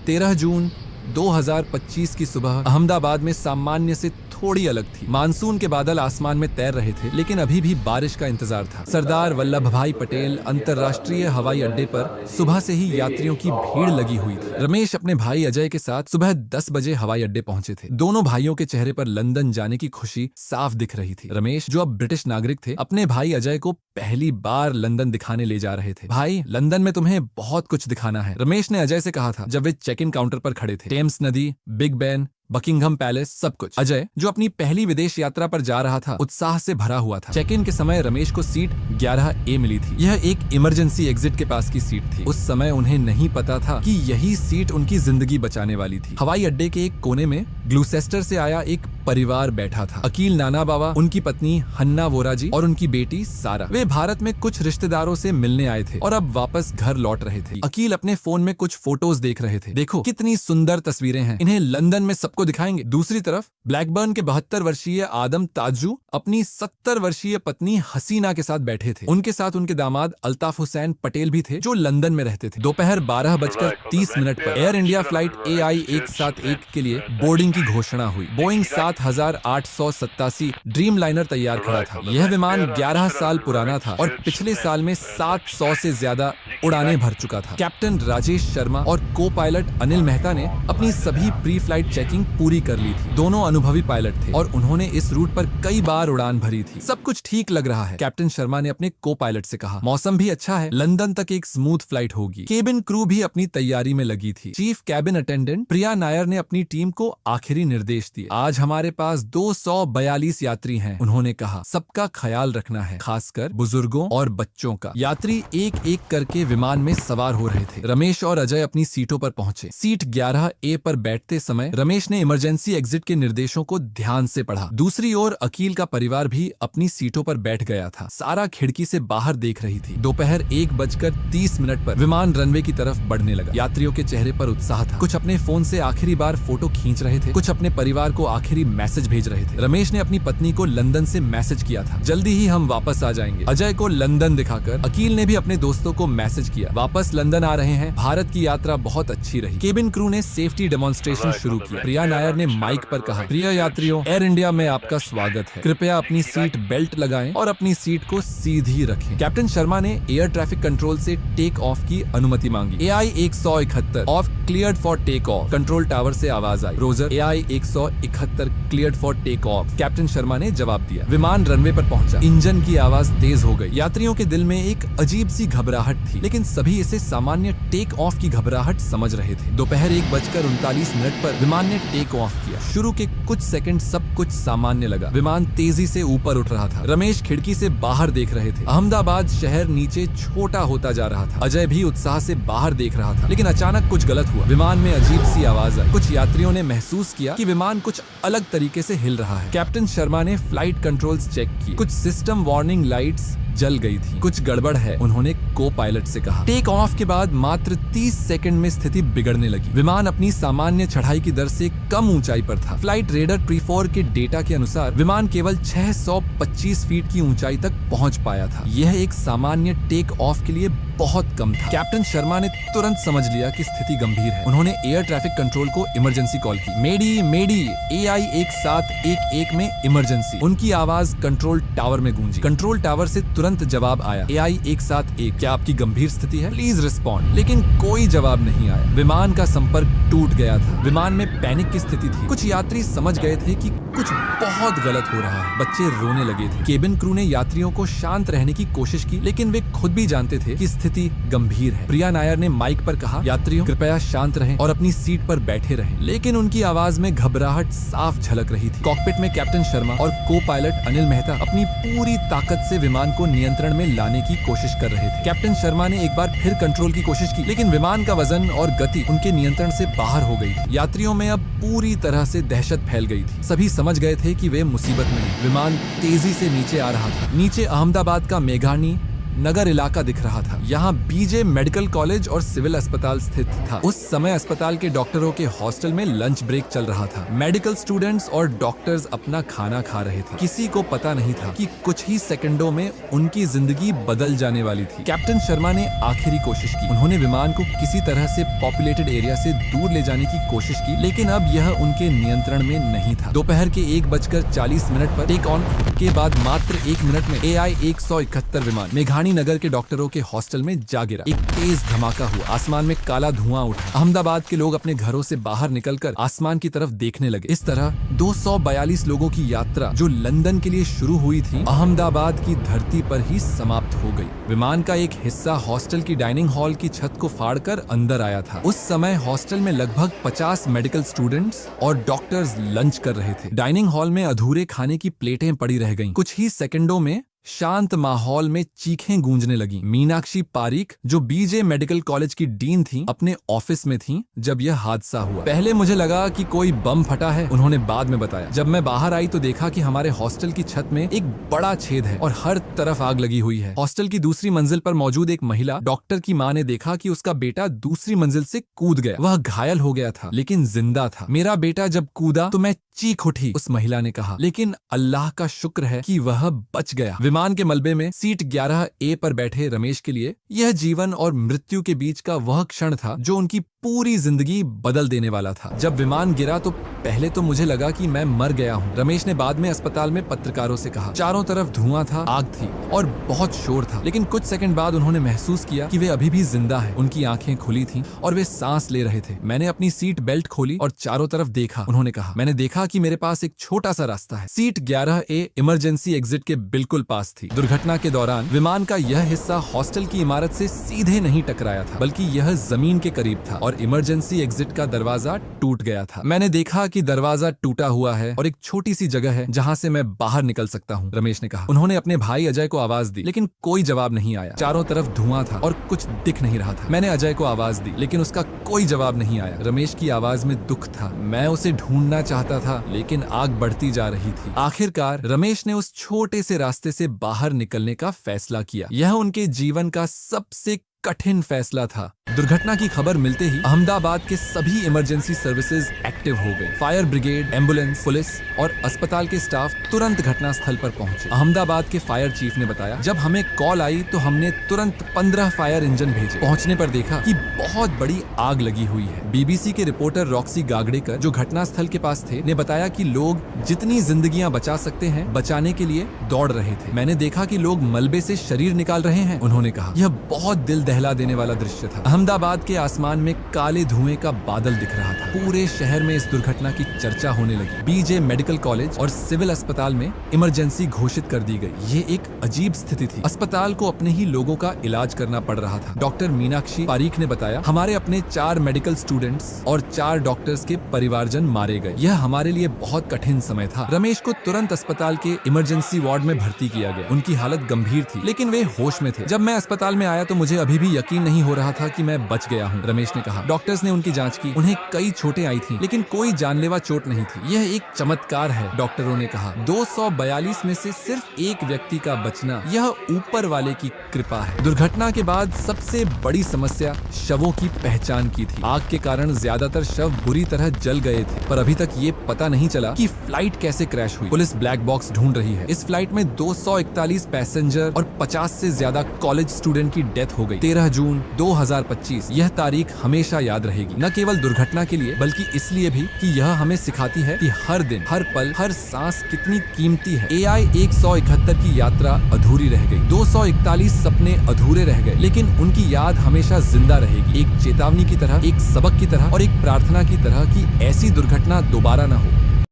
13 जून 2025 की सुबह अहमदाबाद में सामान्य से थोड़ी अलग थी। मानसून के बादल आसमान में तैर रहे थे, लेकिन अभी भी बारिश का इंतजार था। सरदार वल्लभ भाई पटेल अंतर्राष्ट्रीय हवाई अड्डे पर सुबह से ही यात्रियों की भीड़ लगी हुई थी। रमेश अपने भाई अजय के साथ सुबह 10 बजे हवाई अड्डे पहुंचे थे। दोनों भाइयों के चेहरे पर लंदन जाने की खुशी साफ दिख रही थी। रमेश, जो अब ब्रिटिश नागरिक थे, अपने भाई अजय को पहली बार लंदन दिखाने ले जा रहे थे। भाई, लंदन में तुम्हें बहुत कुछ दिखाना है, रमेश ने अजय से कहा था जब वे चेक इन काउंटर पर खड़े थे। टेम्स नदी, बिग बैन, बकिंघम पैलेस, सब कुछ। अजय, जो अपनी पहली विदेश यात्रा पर जा रहा था, उत्साह से भरा हुआ था। चेक इन के समय रमेश को सीट 11A मिली थी। यह एक इमरजेंसी एग्जिट के पास की सीट थी। उस समय उन्हें नहीं पता था कि यही सीट उनकी जिंदगी बचाने वाली थी। हवाई अड्डे के एक कोने में ग्लूसेस्टर से आया एक परिवार बैठा था। अकील नाना बाबा, उनकी पत्नी हन्ना वोरा जी और उनकी बेटी सारा। वे भारत में कुछ रिश्तेदारों से मिलने आए थे और अब वापस घर लौट रहे थे। अकील अपने फोन में कुछ फोटोज देख रहे थे। देखो कितनी सुंदर तस्वीरें हैं, इन्हें लंदन में सबको दिखाएंगे। दूसरी तरफ ब्लैकबर्न के 72 वर्षीय आदम ताजू अपनी 70 वर्षीय पत्नी हसीना के साथ बैठे थे। उनके साथ उनके दामाद अल्ताफ हुसैन पटेल भी थे, जो लंदन में रहते थे। दोपहर 12:30 पर एयर इंडिया फ्लाइट AI 171 के लिए बोर्डिंग की घोषणा हुई। बोइंग 7887 ड्रीम लाइनर तैयार खड़ा था। यह विमान 11 साल पुराना था और पिछले साल में 700 से ज्यादा उड़ानें भर चुका था। कैप्टन राजेश शर्मा और को पायलट अनिल मेहता ने अपनी सभी प्री फ्लाइट चेकिंग पूरी कर ली थी। दोनों अनुभवी पायलट थे और उन्होंने इस रूट पर कई बार उड़ान भरी थी। सब कुछ ठीक लग रहा है, कैप्टन शर्मा ने अपने को पायलट से कहा। मौसम भी अच्छा है, लंदन तक एक स्मूथ फ्लाइट होगी। केबिन क्रू भी अपनी तैयारी में लगी थी। चीफ कैबिन अटेंडेंट प्रिया नायर ने अपनी टीम को आखिरी निर्देश दिए। आज हमारे पास 242 यात्री हैं, उन्होंने कहा। सबका ख्याल रखना है, खासकर बुजुर्गों और बच्चों का। यात्री एक एक करके विमान में सवार हो रहे थे। रमेश और अजय अपनी सीटों पर पहुंचे। सीट 11A पर बैठते समय रमेश ने इमरजेंसी एग्जिट के निर्देशों को ध्यान से पढ़ा। दूसरी ओर अकील का परिवार भी अपनी सीटों पर बैठ गया था। सारा खिड़की से बाहर देख रही थी। दोपहर 1:30 पर विमान रनवे की तरफ बढ़ने लगा। यात्रियों के चेहरे पर उत्साह था। कुछ अपने फोन से आखिरी बार फोटो खींच रहे थे, कुछ अपने परिवार को आखिरी मैसेज भेज रहे थे। रमेश ने अपनी पत्नी को लंदन से मैसेज किया था, जल्दी ही हम वापस आ जाएंगे। अजय को लंदन दिखाकर अकील ने भी अपने दोस्तों को मैसेज किया, वापस लंदन आ रहे हैं, भारत की यात्रा बहुत अच्छी रही। केबिन क्रू ने सेफ्टी डेमोन्स्ट्रेशन शुरू किया। प्रिया नायर ने माइक पर कहा, प्रिय यात्रियों, एयर इंडिया में आपका स्वागत है। कृपया अपनी सीट बेल्ट लगाएं और अपनी सीट को सीधी रखें। कैप्टन शर्मा ने एयर ट्रैफिक कंट्रोल से टेक ऑफ की अनुमति मांगी। AI 171 off cleared for take off. Control tower से आवाज आई, roger, AI 171 cleared for take off. Captain Sharma ने जवाब दिया। विमान रनवे पर पहुंचा। इंजन की आवाज तेज हो गई। यात्रियों के दिल में एक अजीब सी घबराहट थी, लेकिन सभी इसे सामान्य टेक ऑफ की घबराहट समझ रहे थे। दोपहर 1:39 पर विमान ने टेक ऑफ किया। शुरू के कुछ सेकंड सब कुछ सामान्य लगा। विमान तेजी से ऊपर उठ रहा था। रमेश खिड़की से बाहर देख रहे थे। अहमदाबाद शहर नीचे छोटा होता जा रहा था। अजय भी उत्साह से बाहर देख रहा था, लेकिन अचानक कुछ गलत हुआ। विमान में अजीब सी आवाज आई। कुछ यात्रियों ने महसूस किया कि विमान कुछ अलग तरीके से हिल रहा है। कैप्टन शर्मा ने फ्लाइट कंट्रोल्स चेक किए। कुछ सिस्टम वार्निंग लाइट्स जल गई थी। कुछ गड़बड़ है, उन्होंने को पायलट से कहा। टेक ऑफ के बाद मात्र 30 सेकंड में स्थिति बिगड़ने लगी। विमान अपनी सामान्य चढ़ाई की दर से कम ऊंचाई पर था। फ्लाइट रेडर प्रीफोर के डेटा के अनुसार विमान केवल 625 फीट की ऊंचाई तक पहुंच पाया था। यह एक सामान्य टेक ऑफ के लिए बहुत कम था। कैप्टन शर्मा ने तुरंत समझ लिया कि स्थिति गंभीर है। उन्होंने एयर ट्रैफिक कंट्रोल को इमरजेंसी कॉल की। मेडी मेडी, AI 1711 में इमरजेंसी। उनकी आवाज कंट्रोल टावर में गूंजी। कंट्रोल टावर से तुरंत जवाब आया, AI 171, क्या आपकी गंभीर स्थिति है? Please respond. लेकिन कोई जवाब नहीं आया। विमान का संपर्क टूट गया था। विमान में पैनिक की स्थिति थी। कुछ यात्री समझ गए थे कि कुछ बहुत गलत हो रहा है। बच्चे रोने लगे थे। केबिन क्रू ने यात्रियों को शांत रहने की कोशिश की, लेकिन वे खुद भी जानते थे कि स्थिति गंभीर है। प्रिया नायर ने माइक पर कहा, यात्रियों कृपया शांत रहें और अपनी सीट पर बैठे रहें। लेकिन उनकी आवाज में घबराहट साफ झलक रही थी। कॉकपिट में कैप्टन शर्मा और को पायलट अनिल मेहता अपनी पूरी ताकत से विमान को नियंत्रण में लाने की कोशिश कर रहे थे। कैप्टन शर्मा ने एक बार फिर कंट्रोल की कोशिश की, लेकिन विमान का वजन और गति उनके नियंत्रण से बाहर हो गई थी। यात्रियों में अब पूरी तरह से दहशत फैल गई थी। सभी समझ गए थे कि वे मुसीबत में हैं। विमान तेजी से नीचे आ रहा था। नीचे अहमदाबाद का मेघानी, नगर इलाका दिख रहा था। यहाँ बीजे मेडिकल कॉलेज और सिविल अस्पताल स्थित था। उस समय अस्पताल के डॉक्टरों के हॉस्टल में लंच ब्रेक चल रहा था। मेडिकल स्टूडेंट्स और डॉक्टर्स अपना खाना खा रहे थे। किसी को पता नहीं था कि कुछ ही सेकंडों में उनकी जिंदगी बदल जाने वाली थी। कैप्टन शर्मा ने आखिरी कोशिश की। उन्होंने विमान को किसी तरह से पॉपुलेटेड एरिया से दूर ले जाने की कोशिश की, लेकिन अब यह उनके नियंत्रण में नहीं था। दोपहर के 1:40 पर टेक ऑन के बाद मात्र 1 मिनट में AI-171 विमान मेघानी नगर के डॉक्टरों के हॉस्टल में जा गिरा। एक तेज धमाका हुआ, आसमान में काला धुआं उठा। अहमदाबाद के लोग अपने घरों से बाहर निकलकर आसमान की तरफ देखने लगे। इस तरह 242 लोगों की यात्रा जो लंदन के लिए शुरू हुई थी, अहमदाबाद की धरती पर ही समाप्त हो गई। विमान का एक हिस्सा हॉस्टल की डाइनिंग हॉल की छत को फाड़कर अंदर आया था। उस समय हॉस्टल में लगभग 50 मेडिकल स्टूडेंट्स और डॉक्टर्स लंच कर रहे थे। डाइनिंग हॉल में अधूरे खाने की प्लेटें पड़ी रह गईं। कुछ ही सेकंडों में शांत माहौल में चीखें गूंजने लगीं। मीनाक्षी पारीक, जो बीजे मेडिकल कॉलेज की डीन थीं, अपने ऑफिस में थीं जब यह हादसा हुआ। पहले मुझे लगा कि कोई बम फटा है, उन्होंने बाद में बताया। जब मैं बाहर आई तो देखा कि हमारे हॉस्टल की छत में एक बड़ा छेद है और हर तरफ आग लगी हुई है। हॉस्टल की दूसरी मंजिल पर मौजूद एक महिला डॉक्टर की मां ने देखा कि उसका बेटा दूसरी मंजिल से कूद गया। वह घायल हो गया था लेकिन जिंदा था। मेरा बेटा जब कूदा तो मैं चीख उठी, उस महिला ने कहा, लेकिन अल्लाह का शुक्र है कि वह बच गया। विमान के मलबे में सीट 11A पर बैठे रमेश के लिए यह जीवन और मृत्यु के बीच का वह क्षण था जो उनकी पूरी जिंदगी बदल देने वाला था। जब विमान गिरा तो पहले तो मुझे लगा कि मैं मर गया हूँ, रमेश ने बाद में अस्पताल में पत्रकारों से कहा। चारों तरफ धुआं था, आग थी और बहुत शोर था, लेकिन कुछ सेकंड बाद उन्होंने महसूस किया कि वे अभी भी जिंदा हैं। उनकी आंखें खुली थीं और वे सांस ले रहे थे। मैंने अपनी सीट बेल्ट खोली और चारों तरफ देखा, उन्होंने कहा। मैंने देखा कि मेरे पास एक छोटा सा रास्ता है। सीट 11A इमरजेंसी एग्जिट के बिल्कुल पास थी। दुर्घटना के दौरान विमान का यह हिस्सा हॉस्टल की इमारत से सीधे नहीं टकराया था, बल्कि यह जमीन के करीब था और इमरजेंसी एग्जिट का दरवाजा टूट गया था। मैंने देखा कि दरवाजा टूटा हुआ है और एक छोटी सी जगह है जहां से मैं बाहर निकल सकता हूं, रमेश ने कहा। उन्होंने अपने भाई अजय को आवाज दी, लेकिन कोई जवाब नहीं आया। चारों तरफ धुआं था और कुछ दिख नहीं रहा था। मैंने अजय को आवाज दी, लेकिन उसका कोई जवाब नहीं आया। रमेश की आवाज में दुख था। मैं उसे ढूंढना चाहता था, लेकिन आग बढ़ती जा रही थी। आखिरकार रमेश ने उस छोटे से रास्ते से बाहर निकलने का फैसला किया। यह उनके जीवन का सबसे कठिन फैसला था। दुर्घटना की खबर मिलते ही अहमदाबाद के सभी इमरजेंसी सर्विसेज एक्टिव हो गए। फायर ब्रिगेड, एम्बुलेंस, पुलिस और अस्पताल के स्टाफ तुरंत घटनास्थल पर पहुंचे। अहमदाबाद के फायर चीफ ने बताया, जब हमें कॉल आई तो हमने तुरंत 15 फायर इंजन भेजे। पहुंचने पर देखा कि बहुत बड़ी आग लगी हुई है। बीबीसी के रिपोर्टर रॉक्सी गागड़ेकर, जो घटनास्थल के पास थे, ने बताया कि लोग जितनी जिंदगियां बचा सकते हैं बचाने के लिए दौड़ रहे थे। मैंने देखा कि लोग मलबे से शरीर निकाल रहे हैं, उन्होंने कहा। यह बहुत दिल दहला देने वाला दृश्य था। अहमदाबाद के आसमान में काले धुएं का बादल दिख रहा था। पूरे शहर में इस दुर्घटना की चर्चा होने लगी। बीजे मेडिकल कॉलेज और सिविल अस्पताल में इमरजेंसी घोषित कर दी गई। ये एक अजीब स्थिति थी। अस्पताल को अपने ही लोगों का इलाज करना पड़ रहा था। डॉक्टर मीनाक्षी पारीक ने बताया, हमारे अपने 4 मेडिकल स्टूडेंट्स और 4 डॉक्टर्स के परिवारजन मारे गए। यह हमारे लिए बहुत कठिन समय था। रमेश को तुरंत अस्पताल के इमरजेंसी वार्ड में भर्ती किया गया। उनकी हालत गंभीर थी, लेकिन वे होश में थे। जब मैं अस्पताल में आया तो मुझे अभी भी यकीन नहीं हो रहा था कि मैं बच गया हूं, रमेश ने कहा। डॉक्टर्स ने उनकी जांच की। उन्हें कई चोटें आई थीं, लेकिन कोई जानलेवा चोट नहीं थी। यह एक चमत्कार है, डॉक्टरों ने कहा। 242 में से सिर्फ एक व्यक्ति का बचना, यह ऊपर वाले की कृपा है। दुर्घटना के बाद सबसे बड़ी समस्या शवों की पहचान की थी। आग के कारण ज्यादातर शव बुरी तरह जल गए थे, पर अभी तक ये पता नहीं चला कि फ्लाइट कैसे क्रैश हुई। पुलिस ब्लैक बॉक्स ढूंढ रही है। इस फ्लाइट में 241 पैसेंजर और 50 से ज्यादा कॉलेज स्टूडेंट की डेथ हो गई। 13 जून 2025 यह तारीख हमेशा याद रहेगी, न केवल दुर्घटना के लिए बल्कि इसलिए भी कि यह हमें सिखाती है कि हर दिन, हर पल, हर सांस कितनी कीमती है। AI-171 की यात्रा अधूरी रह गई। 241 सपने अधूरे रह गए, लेकिन उनकी याद हमेशा जिंदा रहेगी, एक चेतावनी की तरह, एक सबक की तरह और एक प्रार्थना की तरह कि ऐसी दुर्घटना दोबारा न हो।